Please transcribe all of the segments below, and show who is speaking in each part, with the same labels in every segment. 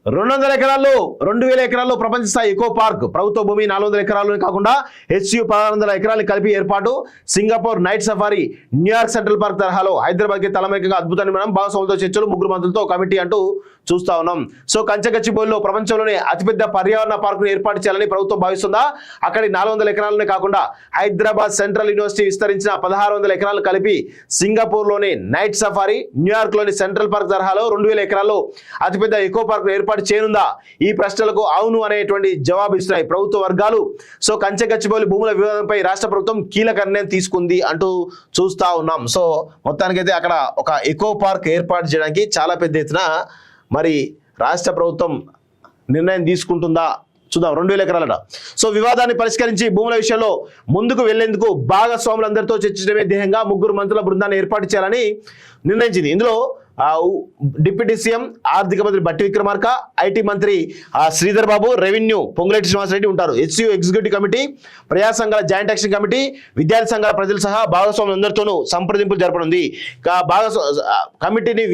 Speaker 1: 200 ఎకరాల్లో 2000 ఎకరాల్లో ప్రపంచ స్థాయి ఎకో పార్క్ ప్రభుత్వ భూమి 400 ఎకరాలు కాకుండా హెచ్యు 1600 ఎకరాలు కలిపి ఏర్పాటు Singapore night safari New York central park తరహాలో హైదరాబాద్కి తలమరికగా అద్భుత నిర్మాణం భాగస్వాములతో చర్చలు ముగ్గురు మంత్రులతో కమిటీ అంటూ చూస్తా ఉన్నాం. సో కంచగచ్చిబౌలిలో ప్రపంచంలోనే అతిపెద్ద పర్యావరణ పార్కును ఏర్పాటు చేయాలని ప్రభుత్వం భావిస్తుందా? అక్కడి 400 ఎకరాలనే కాకుండా హైదరాబాద్ సెంట్రల్ యూనివర్సిటీ విస్తరించిన 1600 ఎకరాలు కలిపి సింగపూర్లోని నైట్ సఫారీ న్యూయార్క్లోని సెంట్రల్ పార్క్ తరహాలో 2000 ఎకరాల్లో అతిపెద్ద ఎకో పార్క్ ఏర్పాటు చేయనుందా? ఈ ప్రశ్నలకు అవును అనేటువంటి జవాబు ఇస్తున్నాయి ప్రభుత్వ వర్గాలు. సో కంచగచ్చిబౌలి భూముల వివాదంపై రాష్ట్ర ప్రభుత్వం కీలక నిర్ణయం తీసుకుంది అంటూ చూస్తా ఉన్నాం. సో మొత్తానికైతే అక్కడ ఒక ఎకో పార్క్ ఏర్పాటు చేయడానికి చాలా పెద్ద ఎత్తున మరి రాష్ట్ర ప్రభుత్వం నిర్ణయం తీసుకుంటుందా చూద్దాం. 2000 ఎకరాలట. సో వివాదాన్ని పరిష్కరించి భూముల విషయంలో ముందుకు వెళ్లేందుకు భాగస్వాములందరితో చర్చించడమే ధ్యేయంగా ముగ్గురు మంత్రుల బృందాన్ని ఏర్పాటు చేయాలని నిర్ణయించింది. ఇందులో డిప్యూటీ సీఎం ఆర్థిక మంత్రి బట్టి విక్రమార్క, ఐటీ మంత్రి శ్రీధర్ బాబు, రెవెన్యూ పొంగులేటి శ్రీనివాసరెడ్డి ఉంటారు. హెచ్యు ఎగ్జిక్యూటివ్ కమిటీ, ప్రజా సంఘాల జాయింట్ యాక్షన్ కమిటీ, విద్యార్థి సంఘాల ప్రజలు సహా భాగస్వాములందరితోనూ సంప్రదింపులు జరపనుంది. కమిటీని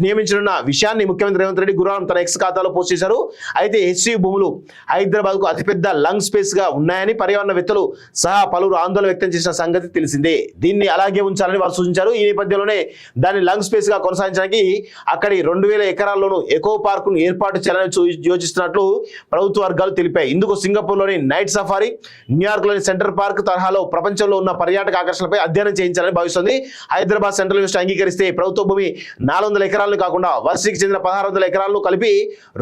Speaker 1: నియమించనున్న విషయాన్ని ముఖ్యమంత్రి రేవంత్ రెడ్డి గురువారం తన ఎక్స్ ఖాతాలో పోస్ట్ చేశారు. అయితే హెచ్యు భూములు హైదరాబాద్కు అతిపెద్ద లంగ్ స్పేస్ గా ఉన్నాయని పర్యావరణవేత్తలు సహా పలువురు ఆందోళన వ్యక్తం చేసిన సంగతి తెలిసిందే. దీన్ని అలాగే ఉంచాలని వారు సూచించారు. ఈ నేపథ్యంలోనే దాన్ని లంగ్ స్పేస్ గా కొనసాగించడానికి అక్కడి 2000 ఎకరాల్లోనూ ఎకో పార్క్ ను ఏర్పాటు చేయాలని యోచిస్తున్నట్లు ప్రభుత్వ వర్గాలు తెలిపాయి. ఇందుకు సింగపూర్లోని నైట్ సఫారీ, న్యూయార్క్లోని సెంట్రల్ పార్క్ తరహాలో ప్రపంచంలో ఉన్న పర్యాటక ఆకర్షణలపై అధ్యయనం చేయించాలని భావిస్తుంది. హైదరాబాద్ సెంట్రల్ యూనివర్సిటీ అంగీకరిస్తే ప్రభుత్వ భూమి 400 ఎకరాలను కాకుండా వర్సిటీకి చెందిన 1600 ఎకరాలను కలిపి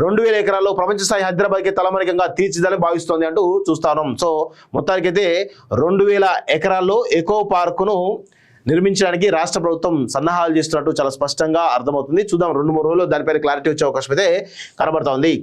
Speaker 1: 2000 ఎకరాల్లో ప్రపంచ స్థాయి హైదరాబాద్కి తలమరికంగా తీర్చిదని భావిస్తోంది అంటూ చూస్తాం. సో మొత్తానికైతే 2000 ఎకరాల్లో ఎకో పార్కును నిర్మించడానికి రాష్ట్ర ప్రభుత్వం సన్నాహాలు చేస్తున్నట్టు చాలా స్పష్టంగా అర్థమవుతుంది. చూద్దాం 2-3 రోజుల్లో దానిపైన క్లారిటీ వచ్చే అవకాశం అయితే కనబడతా ఉంది.